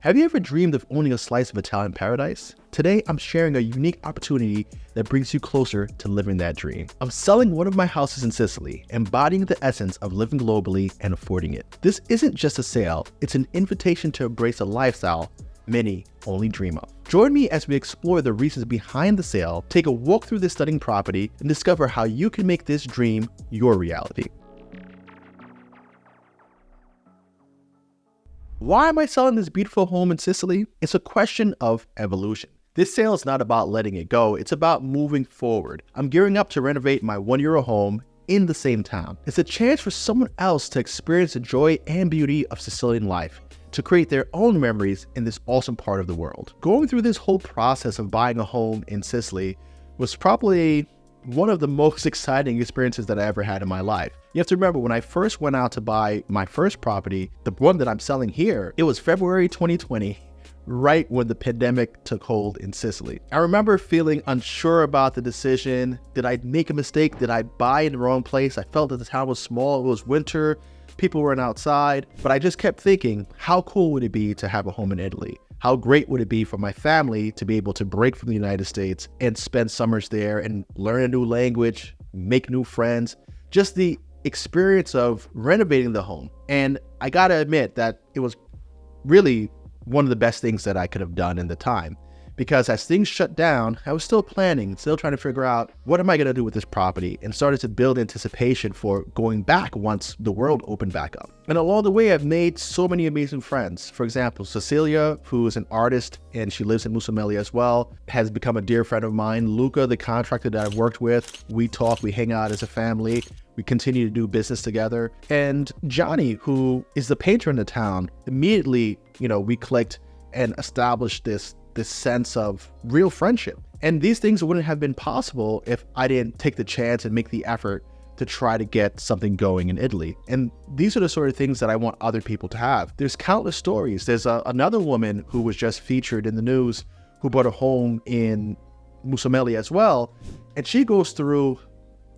Have you ever dreamed of owning a slice of Italian paradise? Today, I'm sharing a unique opportunity that brings you closer to living that dream. I'm selling one of my houses in Sicily, embodying the essence of living globally and affording it. This isn't just a sale, it's an invitation to embrace a lifestyle many only dream of. Join me as we explore the reasons behind the sale, take a walk through this stunning property, and discover how you can make this dream your reality. Why am I selling this beautiful home in Sicily? It's a question of evolution. This sale is not about letting it go, it's about moving forward. I'm gearing up to renovate my €1 home in the same town. It's a chance for someone else to experience the joy and beauty of Sicilian life, to create their own memories in this awesome part of the world. Going through this whole process of buying a home in Sicily was probably one of the most exciting experiences that I ever had in my life. You have to remember, when I first went out to buy my first property, the one that I'm selling here, it was February 2020, right when the pandemic took hold in Sicily. I remember feeling unsure about the decision. Did I make a mistake? Did I buy in the wrong place? I felt that the town was small, it was winter, people weren't outside, but I just kept thinking, how cool would it be to have a home in Italy? How great would it be for my family to be able to break from the United States and spend summers there and learn a new language, make new friends, just the experience of renovating the home. And I gotta admit that it was really one of the best things that I could have done in the time. Because as things shut down, I was still planning, still trying to figure out what am I going to do with this property, and started to build anticipation for going back once the world opened back up. And along the way, I've made so many amazing friends. For example, Cecilia, who is an artist and she lives in Musumeli as well, has become a dear friend of mine. Luca, the contractor that I've worked with, we talk, we hang out as a family. We continue to do business together. And Johnny, who is the painter in the town, immediately, we clicked and established this sense of real friendship. And these things wouldn't have been possible if I didn't take the chance and make the effort to try to get something going in Italy. And these are the sort of things that I want other people to have. There's countless stories. There's another woman who was just featured in the news who bought a home in Musumeli as well. And she goes through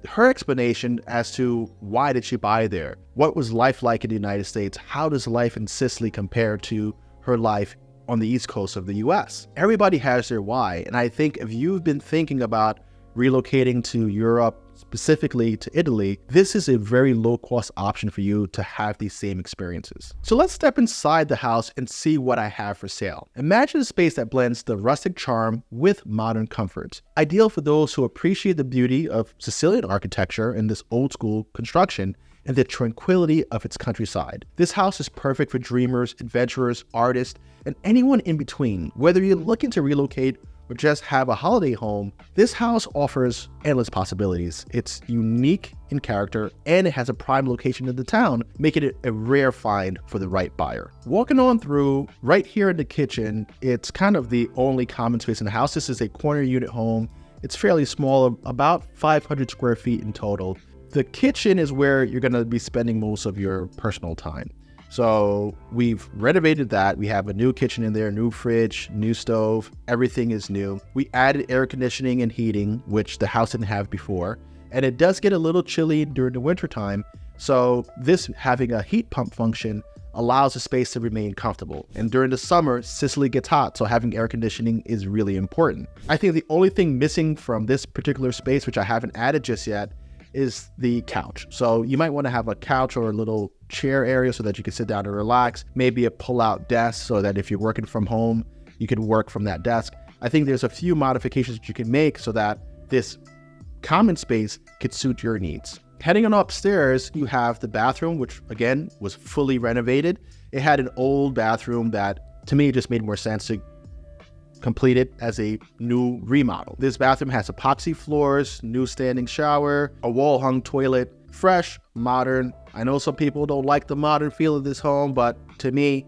her explanation as to why did she buy there? What was life like in the United States? How does life in Sicily compare to her life on the East Coast of the US? Everybody has their why. And I think if you've been thinking about relocating to Europe, specifically to Italy, this is a very low-cost option for you to have these same experiences. So let's step inside the house and see what I have for sale. Imagine a space that blends the rustic charm with modern comfort, ideal for those who appreciate the beauty of Sicilian architecture and this old-school construction and the tranquility of its countryside. This house is perfect for dreamers, adventurers, artists, and anyone in between. Whether you're looking to relocate or just have a holiday home, this house offers endless possibilities. It's unique in character and it has a prime location in the town, making it a rare find for the right buyer. Walking on through, right here in the kitchen, it's kind of the only common space in the house. This is a corner unit home. It's fairly small, about 500 square feet in total. The kitchen is where you're going to be spending most of your personal time. So we've renovated that. We have a new kitchen in there, new fridge, new stove. Everything is new. We added air conditioning and heating, which the house didn't have before. And it does get a little chilly during the winter time. So this having a heat pump function allows the space to remain comfortable. And during the summer, Sicily gets hot, so having air conditioning is really important. I think the only thing missing from this particular space, which I haven't added just yet, is the couch. So you might want to have a couch or a little chair area so that you can sit down and relax, maybe a pull-out desk so that if you're working from home, you can work from that desk. I think there's a few modifications that you can make so that this common space could suit your needs. Heading on upstairs, you have the bathroom, which again was fully renovated. It had an old bathroom that to me just made more sense to complete it as a new remodel. This bathroom has epoxy floors, new standing shower, a wall-hung toilet, fresh, modern. I know some people don't like the modern feel of this home, but to me,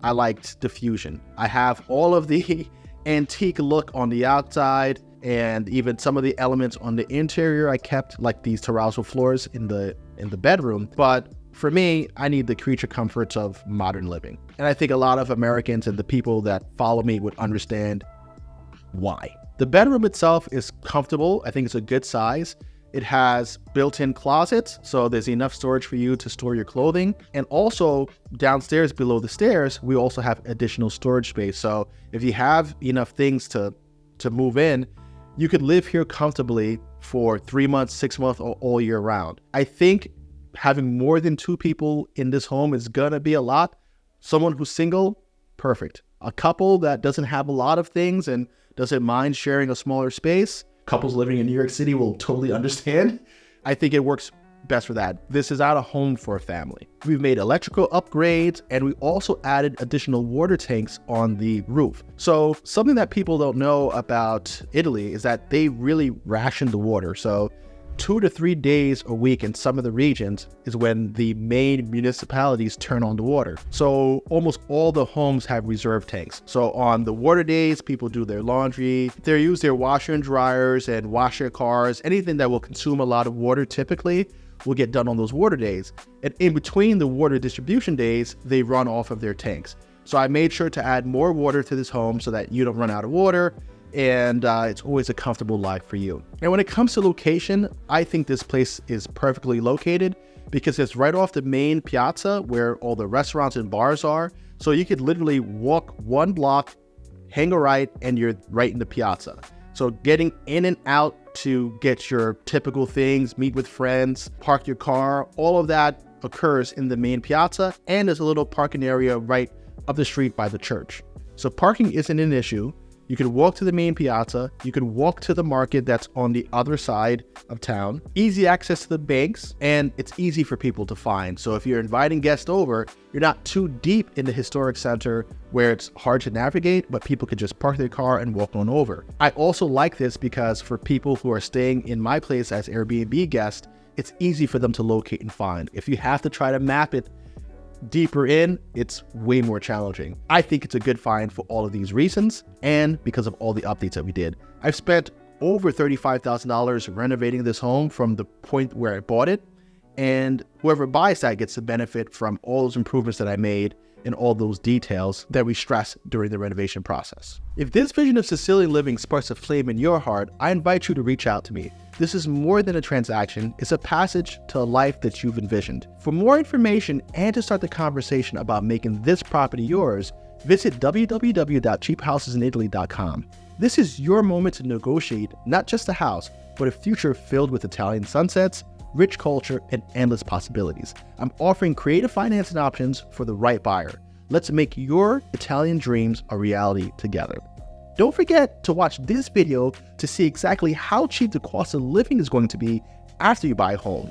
I liked the fusion. I have all of the antique look on the outside and even some of the elements on the interior I kept, like these terrazzo floors in the bedroom. But for me, I need the creature comforts of modern living. And I think a lot of Americans and the people that follow me would understand why. The bedroom itself is comfortable. I think it's a good size. It has built-in closets, so there's enough storage for you to store your clothing. And also downstairs below the stairs, we also have additional storage space. So if you have enough things to move in, you could live here comfortably for 3 months, 6 months, or all year round. I think having more than 2 people in this home is gonna be a lot. Someone who's single, perfect. A couple that doesn't have a lot of things and doesn't mind sharing a smaller space, couples living in New York City will totally understand. I think it works best for that. This is not a home for a family. We've made electrical upgrades, and we also added additional water tanks on the roof. So something that people don't know about Italy is that they really ration the water. So 2 to 3 days a week in some of the regions is when the main municipalities turn on the water. So almost all the homes have reserve tanks. So on the water days, people do their laundry, they use their washer and dryers and wash their cars. Anything that will consume a lot of water typically will get done on those water days. And in between the water distribution days, they run off of their tanks. So I made sure to add more water to this home so that you don't run out of water, and it's always a comfortable life for you. And when it comes to location, I think this place is perfectly located because it's right off the main piazza where all the restaurants and bars are. So you could literally walk 1 block, hang a right, and you're right in the piazza. So getting in and out to get your typical things, meet with friends, park your car, all of that occurs in the main piazza, and there's a little parking area right up the street by the church. So parking isn't an issue. You can walk to the main piazza, you can walk to the market that's on the other side of town, easy access to the banks, and it's easy for people to find. So if you're inviting guests over, you're not too deep in the historic center where it's hard to navigate, but people could just park their car and walk on over. I also like this because for people who are staying in my place as Airbnb guests, it's easy for them to locate and find. If you have to try to map it deeper in, it's way more challenging. I think it's a good find for all of these reasons and because of all the updates that we did. I've spent over $35,000 renovating this home from the point where I bought it, and whoever buys that gets the benefit from all those improvements that I made and all those details that we stress during the renovation process. If this vision of Sicilian living sparks a flame in your heart, I invite you to reach out to me. This is more than a transaction, it's a passage to a life that you've envisioned. For more information and to start the conversation about making this property yours, visit www.cheaphousesinitaly.com. This is your moment to negotiate not just a house, but a future filled with Italian sunsets, rich culture, and endless possibilities. I'm offering creative financing options for the right buyer. Let's make your Italian dreams a reality together. Don't forget to watch this video to see exactly how cheap the cost of living is going to be after you buy a home.